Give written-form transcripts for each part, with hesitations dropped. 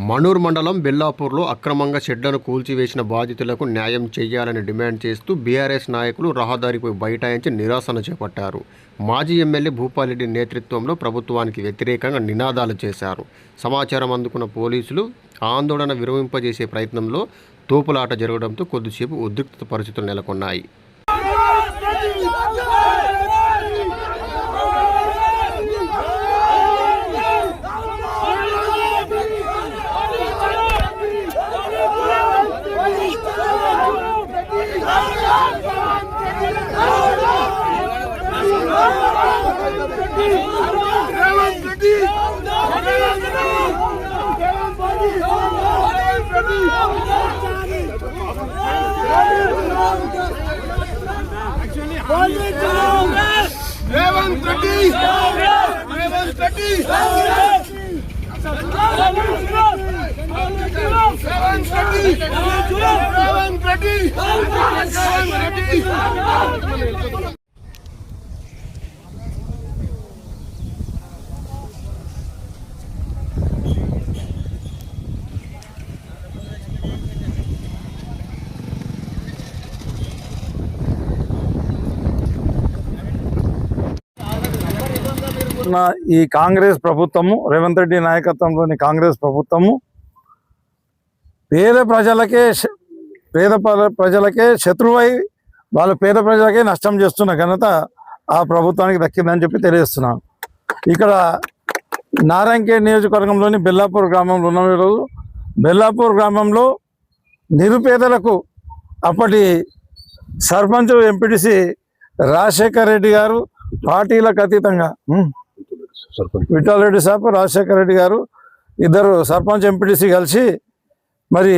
మణూర్ మండలం బెల్లాపూర్లో అక్రమంగా షెడ్లను కూల్చివేసిన బాధితులకు న్యాయం చేయాలని డిమాండ్ చేస్తూ బీఆర్ఎస్ నాయకులు రహదారిపై బైఠాయించి నిరసన చేపట్టారు. మాజీ ఎమ్మెల్యే భూపాలరెడ్డి నేతృత్వంలో ప్రభుత్వానికి వ్యతిరేకంగా నినాదాలు చేశారు. సమాచారం అందుకున్న పోలీసులు ఆందోళన విరమింపజేసే ప్రయత్నంలో తోపులాట జరగడంతో కొద్దిసేపు ఉద్రిక్త పరిస్థితులు నెలకొన్నాయి. Revanth Reddy! Revanth Reddy! ఈ కాంగ్రెస్ ప్రభుత్వము, రేవంత్ రెడ్డి నాయకత్వంలోని కాంగ్రెస్ ప్రభుత్వము పేద ప్రజలకే శత్రువై వాళ్ళ పేద ప్రజలకే నష్టం చేస్తున్న ఘనత ఆ ప్రభుత్వానికి దక్కిందని చెప్పి తెలియజేస్తున్నాను. ఇక్కడ నారాయణఖేడ్ నియోజకవర్గంలోని బెల్లాపూర్ గ్రామంలో ఉన్న ఈరోజు బెల్లాపూర్ గ్రామంలో నిరుపేదలకు అప్పటి సర్పంచ్ ఎంపీటీసీ రాజశేఖర్ రెడ్డి గారు పార్టీలకు అతీతంగా విఠాలరెడ్డి సాబ్, రాజశేఖర్ రెడ్డి గారు ఇద్దరు సర్పంచ్ ఎంపీటీసీ కలిసి మరి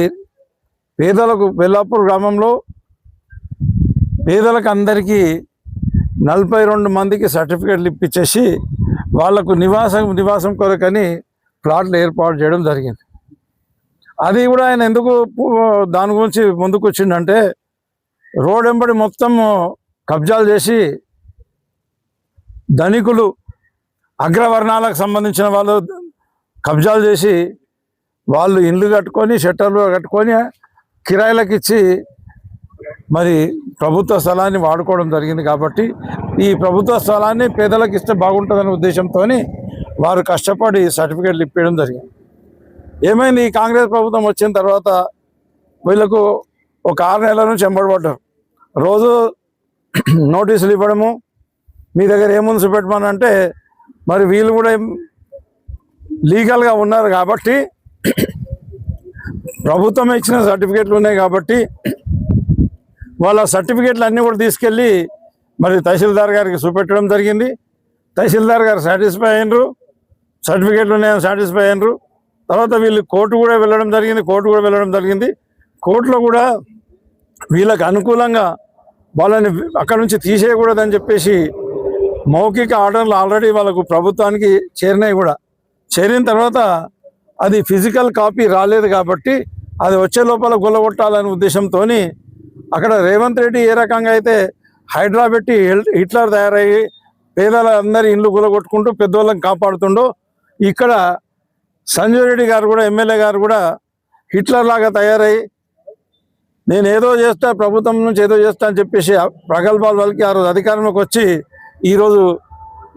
పేదలకు బెల్లాపూర్ గ్రామంలో పేదలకు అందరికీ 42 మందికి సర్టిఫికేట్లు ఇప్పించేసి వాళ్లకు నివాసం కొరకని ప్లాట్లు ఏర్పాటు చేయడం జరిగింది. అది కూడా ఆయన ఎందుకు దాని గురించి ముందుకు వచ్చిందంటే రోడ్ వెంబడి మొత్తం కబ్జాలు చేసి ధనికులు అగ్రవర్ణాలకు సంబంధించిన వాళ్ళు కబ్జాలు చేసి వాళ్ళు ఇండ్లు కట్టుకొని షట్టర్లు కట్టుకొని కిరాయిలకు ఇచ్చి మరి ప్రభుత్వ స్థలాన్ని వాడుకోవడం జరిగింది. కాబట్టి ఈ ప్రభుత్వ స్థలాన్ని పేదలకు ఇస్తే బాగుంటుందనే ఉద్దేశంతో వారు కష్టపడి సర్టిఫికేట్లు ఇప్పించడం జరిగింది. ఏమైంది, ఈ కాంగ్రెస్ ప్రభుత్వం వచ్చిన తర్వాత వీళ్ళకు ఒక 6 నెలల నుంచి ఎంబడబడ్డారు. రోజు నోటీసులు ఇవ్వడము, మీ దగ్గర ఏముంది చూపెట్టమని అంటే మరి వీళ్ళు కూడా లీగల్గా ఉన్నారు కాబట్టి ప్రభుత్వం ఇచ్చిన సర్టిఫికేట్లు ఉన్నాయి కాబట్టి వాళ్ళ సర్టిఫికేట్లు అన్నీ కూడా తీసుకెళ్ళి మరి తహసీల్దార్ గారికి చూపెట్టడం జరిగింది. తహసీల్దార్ గారు సాటిస్ఫై అయినరు, సర్టిఫికేట్లు ఉన్నాయని సాటిస్ఫై అయినరు. తర్వాత వీళ్ళు కోర్టు కూడా వెళ్ళడం జరిగింది. కోర్టులో కూడా వీళ్ళకి అనుకూలంగా వాళ్ళని అక్కడ నుంచి తీసేయకూడదని చెప్పేసి మౌఖిక ఆర్డర్లు ఆల్రెడీ వాళ్ళకు ప్రభుత్వానికి చేరినాయి. కూడా చేరిన తర్వాత అది ఫిజికల్ కాపీ రాలేదు కాబట్టి అది వచ్చే లోపల గొల్లగొట్టాలనే ఉద్దేశంతో అక్కడ రేవంత్ రెడ్డి ఏ రకంగా అయితే హైడ్రా పెట్టి హిట్లర్ తయారయ్యి పేదలందరి ఇండ్లు గులగొట్టుకుంటూ పెద్దోళ్ళని కాపాడుతుండో, ఇక్కడ సంజయ్ రెడ్డి గారు కూడా ఎమ్మెల్యే గారు కూడా హిట్లర్ లాగా తయారయ్యి నేను ఏదో చేస్తా, ప్రభుత్వం నుంచి ఏదో చేస్తా అని చెప్పేసి ప్రగల్భాలు వాళ్ళకి ఆ రోజు అధికారంలోకి వచ్చి ఈరోజు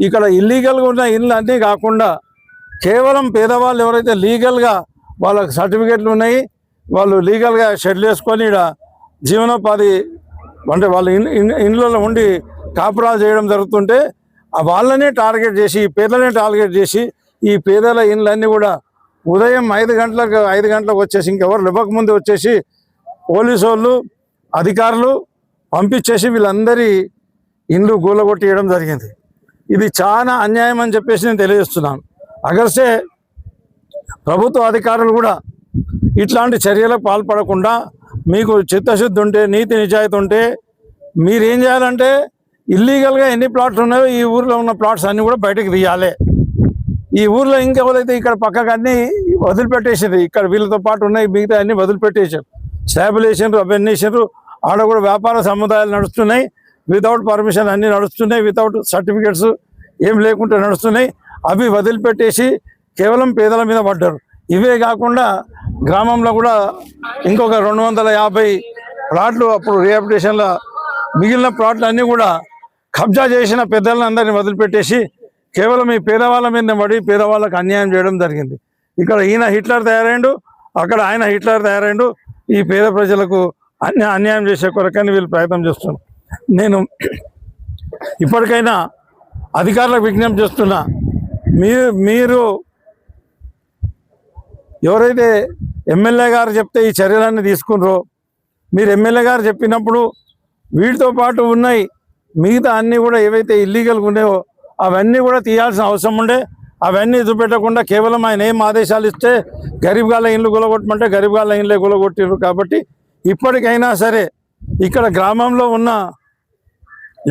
ఇక్కడ ఇల్లీగల్గా ఉన్న ఇళ్ళు అన్నీ కాకుండా కేవలం పేదవాళ్ళు ఎవరైతే లీగల్గా వాళ్ళకి సర్టిఫికేట్లు ఉన్నాయి, వాళ్ళు లీగల్గా షెడ్లు వేసుకొని ఇక్కడ జీవనోపాధి అంటే వాళ్ళ ఇండ్లలో ఉండి కాపురాలు చేయడం జరుగుతుంటే వాళ్ళనే టార్గెట్ చేసి, పేదలనే టార్గెట్ చేసి ఈ పేదల ఇండ్లన్నీ కూడా ఉదయం 5 గంటలకు వచ్చేసి ఇంకెవరు ఇవ్వకముందు వచ్చేసి పోలీసు వాళ్ళు అధికారులు పంపించేసి వీళ్ళందరి ఇండ్లు గూలగొట్టేయడం జరిగింది. ఇది చాలా అన్యాయం అని చెప్పేసి నేను తెలియజేస్తున్నాను. అగర్సే ప్రభుత్వ అధికారులు కూడా ఇట్లాంటి చర్యలకు పాల్పడకుండా మీకు చిత్తశుద్ధి ఉంటే, నీతి నిజాయితీ ఉంటే మీరేం చేయాలంటే ఇల్లీగల్గా ఎన్ని ప్లాట్స్ ఉన్నాయో ఈ ఊర్లో ఉన్న ప్లాట్స్ అన్నీ కూడా బయటకు తీయాలి. ఈ ఊర్లో ఇంకెవరైతే ఇక్కడ పక్కకు అన్నీ వదిలిపెట్టేసారు, ఇక్కడ వీళ్ళతో పాటు ఉన్నాయి మిగతా అన్నీ వదిలిపెట్టేశారు, స్లాబులు వేసారు, అవన్నీ వేసారు. ఆడ కూడా వ్యాపార సముదాయాలు నడుస్తున్నాయి, వితౌట్ పర్మిషన్ అన్నీ నడుస్తున్నాయి, వితౌట్ సర్టిఫికేట్స్ ఏం లేకుండా నడుస్తున్నాయి. అవి వదిలిపెట్టేసి కేవలం పేదల మీద పడ్డారు. ఇవే కాకుండా గ్రామంలో కూడా ఇంకొక 250 ప్లాట్లు అప్పుడు రిహాబిలిటేషన్లో మిగిలిన ప్లాట్లు అన్నీ కూడా కబ్జా చేసిన పెద్దలను అందరినీ వదిలిపెట్టేసి కేవలం ఈ పేదవాళ్ళ మీద పడి పేదవాళ్ళకు అన్యాయం చేయడం జరిగింది. ఇక్కడ ఈయన హిట్లర్ తయారైండు, అక్కడ ఆయన హిట్లర్ తయారైండు. ఈ పేద ప్రజలకు అన్యాయం చేసే కొరకని వీళ్ళు ప్రయత్నం చేస్తున్నారు. నేను ఇప్పటికైనా అధికారులకు విజ్ఞప్తి చేస్తున్నా, మీరు ఎవరైతే ఎమ్మెల్యే గారు చెప్తే ఈ చర్యలన్నీ తీసుకున్నారో, మీరు ఎమ్మెల్యే గారు చెప్పినప్పుడు వీటితో పాటు ఉన్నాయి మిగతా అన్నీ కూడా ఏవైతే ఇల్లీగల్గా ఉన్నాయో అవన్నీ కూడా తీయాల్సిన అవసరం ఉండే. అవన్నీ చూపెట్టకుండా కేవలం ఆయన ఏం ఆదేశాలు ఇస్తే గరీబ్ గాళ్ళ ఇండ్లు గులగొట్టమంటే గరీబ్ గాళ్ళ ఇండ్లే గులగొట్టిరు. కాబట్టి ఇప్పటికైనా సరే ఇక్కడ గ్రామంలో ఉన్న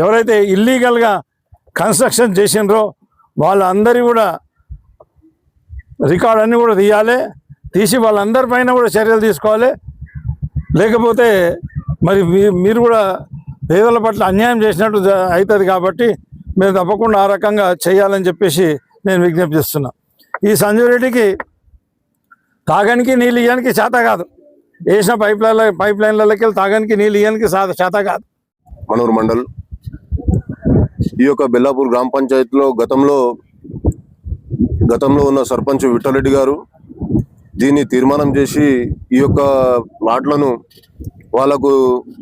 ఎవరైతే ఇల్లీగల్గా కన్స్ట్రక్షన్ చేసినరో వాళ్ళందరి కూడా రికార్డ్ అన్నీ కూడా తీసి వాళ్ళందరిపైన కూడా చర్యలు తీసుకోవాలి. లేకపోతే మరి మీరు కూడా పేదల పట్ల అన్యాయం చేసినట్టు అవుతుంది. కాబట్టి మీరు తప్పకుండా ఆ రకంగా చేయాలని చెప్పేసి నేను విజ్ఞప్తి చేస్తున్నా. ఈ సంజయ్ రెడ్డికి తాగడానికి నీళ్ళు ఇవ్వడానికి చేత కాదు, వేసిన పైప్ లైన్లకి వెళ్ళి తాగడానికి నీళ్ళు ఇవ్వడానికి చేత కాదు. మనూరు మండల్ ఈ యొక్క బెల్లాపూర్ గ్రామ పంచాయతీలో గతంలో ఉన్న సర్పంచ్ విఠలరెడ్డి గారు దీన్ని తీర్మానం చేసి ఈ యొక్క ప్లాట్లను వాళ్ళకు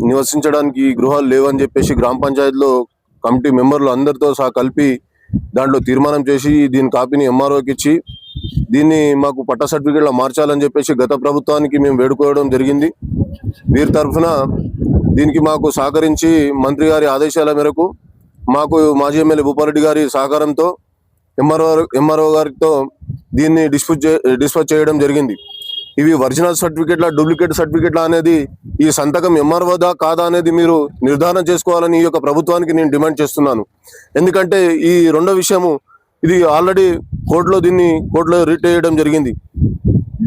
నివసించడానికి గృహాలు లేవని చెప్పేసి గ్రామ పంచాయతీలో కమిటీ మెంబర్లు అందరితో సహా కలిపి దాంట్లో తీర్మానం చేసి దీని కాపీని ఎంఆర్ఓకి ఇచ్చి దీన్ని మాకు పట్టా సర్టిఫికేట్లో మార్చాలని చెప్పేసి గత ప్రభుత్వానికి మేము వేడుకోవడం జరిగింది. వీరి తరఫున దీనికి మాకు సహకరించి మంత్రి గారి ఆదేశాల మేరకు మాకు మాజీ ఎమ్మెల్యే భూపారెడ్డి గారి సహకారంతో ఎంఆర్ఓ గారితో దీన్ని డిస్పాచ్ చేయడం జరిగింది. ఇవి ఒరిజినల్ సర్టిఫికేట్ల డూప్లికేట్ సర్టిఫికేట్ల అనేది ఈ సంతకం ఎంఆర్ఓదా కాదా అనేది మీరు నిర్ధారణ చేసుకోవాలని ఈ యొక్క ప్రభుత్వానికి నేను డిమాండ్ చేస్తున్నాను. ఎందుకంటే ఈ రెండో విషయము ఇది ఆల్రెడీ కోర్టులో రిట్ చేయడం జరిగింది.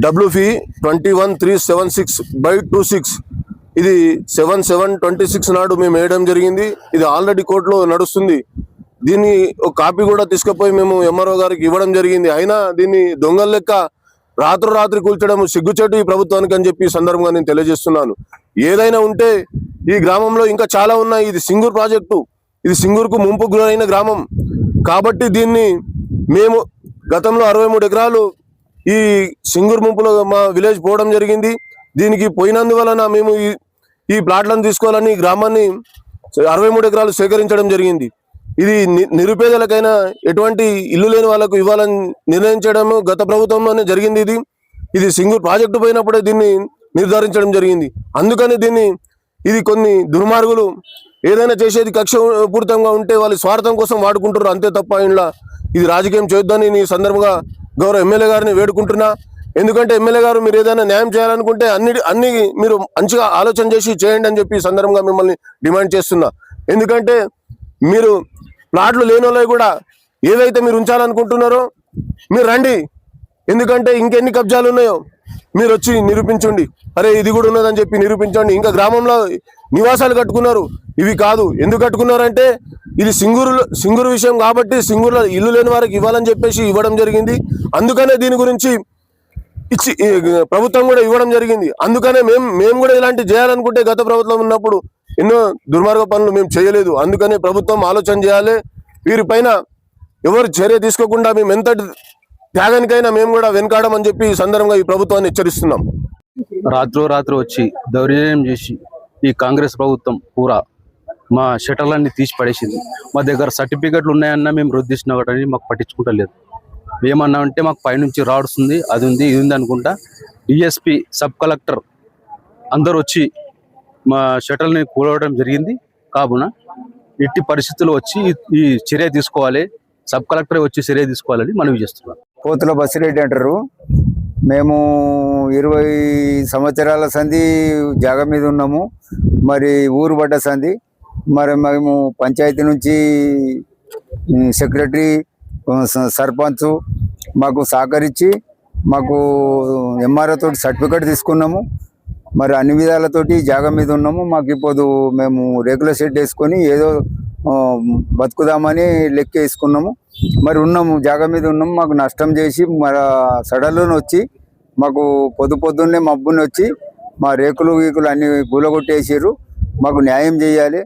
WFI 21376/26 ఇది 7/7/26 నాడు మేము వేయడం జరిగింది. ఇది ఆల్రెడీ కోర్టులో నడుస్తుంది. దీన్ని ఒక కాపీ కూడా తీసుకుపోయి మేము ఎంఆర్ఓ గారికి ఇవ్వడం జరిగింది. అయినా దీన్ని దొంగల లెక్క రాత్రి కూల్చడం సిగ్గుచేటు ఈ ప్రభుత్వానికి అని చెప్పి సందర్భంగా నేను తెలియజేస్తున్నాను. ఏదైనా ఉంటే ఈ గ్రామంలో ఇంకా చాలా ఉన్నాయి. ఇది సింగూర్ ప్రాజెక్టు, ఇది సింగూర్కు ముంపు గురైన గ్రామం కాబట్టి దీన్ని మేము గతంలో 63 ఎకరాలు ఈ సింగూర్ ముంపులో మా విలేజ్ పోవడం జరిగింది. దీనికి పోయినందువలన మేము ఈ ప్లాట్లను తీసుకోవాలని గ్రామాన్ని 63 ఎకరాలు సేకరించడం జరిగింది. ఇది నిరుపేదలకైనా ఎటువంటి ఇల్లు లేని వాళ్ళకు ఇవ్వాలని నిర్ణయించడం గత ప్రభుత్వంలోనే జరిగింది. ఇది సింగూర్ ప్రాజెక్టు పోయినప్పుడే దీన్ని నిర్ధారించడం జరిగింది. అందుకని ఇది కొన్ని దుర్మార్గులు ఏదైనా చేసేది కక్షపూరితంగా ఉంటే వాళ్ళ స్వార్థం కోసం వాడుకుంటారు, అంతే తప్ప ఇంట్లో ఇది రాజకీయం చేయొద్దని ఈ సందర్భంగా గౌరవ ఎమ్మెల్యే గారిని వేడుకుంటున్నా. ఎందుకంటే ఎమ్మెల్యే గారు మీరు ఏదైనా న్యాయం చేయాలనుకుంటే అన్ని మీరు మంచిగా ఆలోచన చేసి చేయండి అని చెప్పి సందర్భంగా మిమ్మల్ని డిమాండ్ చేస్తున్నా. ఎందుకంటే మీరు ప్లాట్లు లేని వాళ్ళవి కూడా ఏదైతే మీరు ఉంచాలనుకుంటున్నారో మీరు రండి. ఎందుకంటే ఇంకెన్ని కబ్జాలు ఉన్నాయో మీరు వచ్చి నిరూపించండి. అరే ఇది కూడా ఉన్నదని చెప్పి నిరూపించండి. ఇంకా గ్రామంలో నివాసాలు కట్టుకున్నారు, ఇవి కాదు. ఎందుకు కట్టుకున్నారంటే ఇది సింగూరు విషయం కాబట్టి సింగూరులో ఇల్లు లేని వారికి ఇవ్వాలని చెప్పేసి ఇవ్వడం జరిగింది. అందుకనే దీని గురించి ప్రభుత్వం కూడా ఇవ్వడం జరిగింది. అందుకనే మేము కూడా ఇలాంటి చేయాలనుకుంటే గత ప్రభుత్వం ఉన్నప్పుడు ఎన్నో దుర్మార్గ పనులు మేము చేయలేదు. అందుకనే ప్రభుత్వం ఆలోచన చేయాలి. వీరిపైన ఎవరు చర్య తీసుకోకుండా మేము ఎంత త్యాగానికైనా మేము కూడా వెనకాడమని చెప్పి ఈ సందర్భంగా ఈ ప్రభుత్వాన్ని హెచ్చరిస్తున్నాం. రాత్రి వచ్చి దౌర్జన్యం చేసి ఈ కాంగ్రెస్ ప్రభుత్వం పూరా మా షటర్లన్నీ తీసి పడేసింది. మా దగ్గర సర్టిఫికెట్లు ఉన్నాయన్నా మేము రుద్దిస్తున్నా ఒకటి మాకు పట్టించుకుంటలేదు. ఏమన్నా అంటే మాకు పైనుంచి రాడుస్తుంది, అది ఉంది ఇది ఉంది అనుకుంటా. డిఎస్పి సబ్ కలెక్టర్ అందరు వచ్చి మా షటర్ని కూడవడం జరిగింది. కావున ఇట్టి పరిస్థితులు వచ్చి ఈ చర్య తీసుకోవాలి, సబ్ కలెక్టర్ వచ్చి చర్య తీసుకోవాలని మనవి చేస్తున్నాం. పోతుల బసిరెడ్డి అంటారు. మేము 20 సంవత్సరాల సంధి జాగ మీద ఉన్నాము. మరి ఊరు పడ్డ సంధి. మరి మేము పంచాయతీ నుంచి సెక్రటరీ సర్పంచ్ మాకు సహకరించి మాకు ఎంఆర్ఓ తోటి సర్టిఫికేట్ తీసుకున్నాము. మరి అన్ని విధాలతోటి జాగ మీద ఉన్నాము. మాకు ఇప్పుడు మేము రెగ్యులర్ షెడ్ వేసుకొని ఏదో బతుకుదామని లెక్క వేసుకున్నాము. మరి ఉన్నాము, జాగ మీద ఉన్నాము. మాకు నష్టం చేసి మరి సడన్లోనే వచ్చి మాకు పొద్దున్నే మబ్బుని వచ్చి మా రేకులు గీకులు అన్ని కూలగొట్టేసారు. మాకు న్యాయం చేయాలి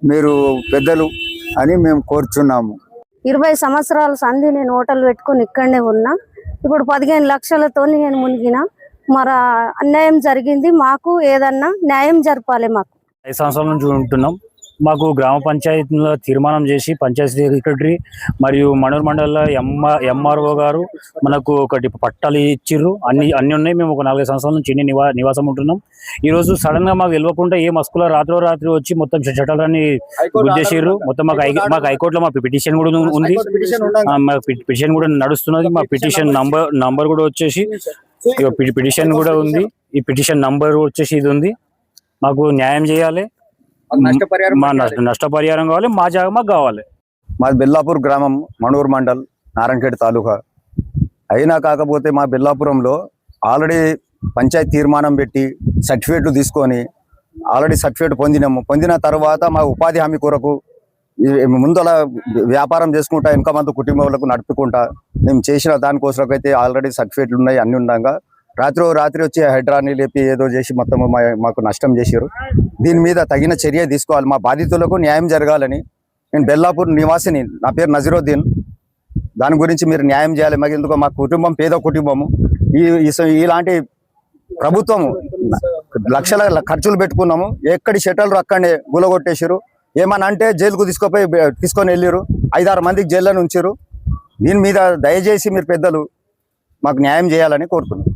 మీరు పెద్దలు అని మేము కోరుచున్నాము. 20 సంవత్సరాల సంధి నేను హోటల్ పెట్టుకుని ఇక్కడనే ఉన్నా. ఇప్పుడు 15 లక్షలతో నేను మునిగిన. మరి అన్యాయం జరిగింది, మాకు ఏదన్నా న్యాయం జరపాలి. మాకు 5 సంవత్సరాల నుంచి ఉంటున్నాం. మాకు గ్రామ పంచాయతీలో తీర్మానం చేసి పంచాయతీ సెక్రటరీ మరియు మనూరు మండల ఎంఆర్ఓ గారు మనకు ఒకటి పట్టాలు ఇచ్చిర్రు. అన్ని ఉన్నాయి. మేము ఒక 4 సంవత్సరాల నుంచి నివాసం ఉంటున్నాం. ఈ రోజు సడన్ గా మాకు తెలియకుండా ఏ మస్కులో రాత్రి వచ్చి మొత్తం చట్టాలన్నీ గుర్తించారు. మొత్తం మాకు హైకోర్టులో మా పిటిషన్ కూడా ఉంది. మా పిటిషన్ కూడా నడుస్తున్నది. మా పిటిషన్ నంబర్ కూడా వచ్చేసి పిటిషన్ కూడా ఉంది. ఈ పిటిషన్ నంబర్ వచ్చేసి ఇది ఉంది. మాకు న్యాయం చేయాలి. మా నష్టపరిహారం కావాలి. మా జాగా మాకు కావాలి. మాది బెల్లాపూర్ గ్రామం, మనూరు మండల్, నారాయణఖేడ్ తాలూకా. అయినా కాకపోతే మా బెల్లాపురంలో ఆల్రెడీ పంచాయతీ తీర్మానం పెట్టి సర్టిఫికేట్లు తీసుకొని ఆల్రెడీ సర్టిఫికేట్ పొందిన తర్వాత మా ఉపాధి హామీ కొరకు ముందల వ్యాపారం చేసుకుంటా ఇంకా మంది కుటుంబాలకు నడుపుకుంటా మేము చేసిన దానికోసం అయితే ఆల్రెడీ సర్టిఫికేట్లు ఉన్నాయి. అన్ని ఉండగా రాత్రి వచ్చి హైడ్రాని లేపి ఏదో చేసి మొత్తం మాకు నష్టం చేశారు. దీని మీద తగిన చర్య తీసుకోవాలి. మా బాధితులకు న్యాయం జరగాలని. నేను బెల్లాపూర్ నివాసిని, నా పేరు నజీరుద్దీన్. దాని గురించి మీరు న్యాయం చేయాలి. మాకు ఎందుకో మా కుటుంబం పేద కుటుంబము. ఇలాంటి ప్రభుత్వము లక్షల ఖర్చులు పెట్టుకున్నాము. ఎక్కడి షెటర్లు అక్కడనే గులగొట్టేసారు. ఏమన్నా అంటే జైలుకు తీసుకొని వెళ్ళారు. 5-6 మందికి జైల్లో ఉంచారు. దీని మీద దయచేసి మీరు పెద్దలు మాకు న్యాయం చేయాలని కోరుతున్నాం.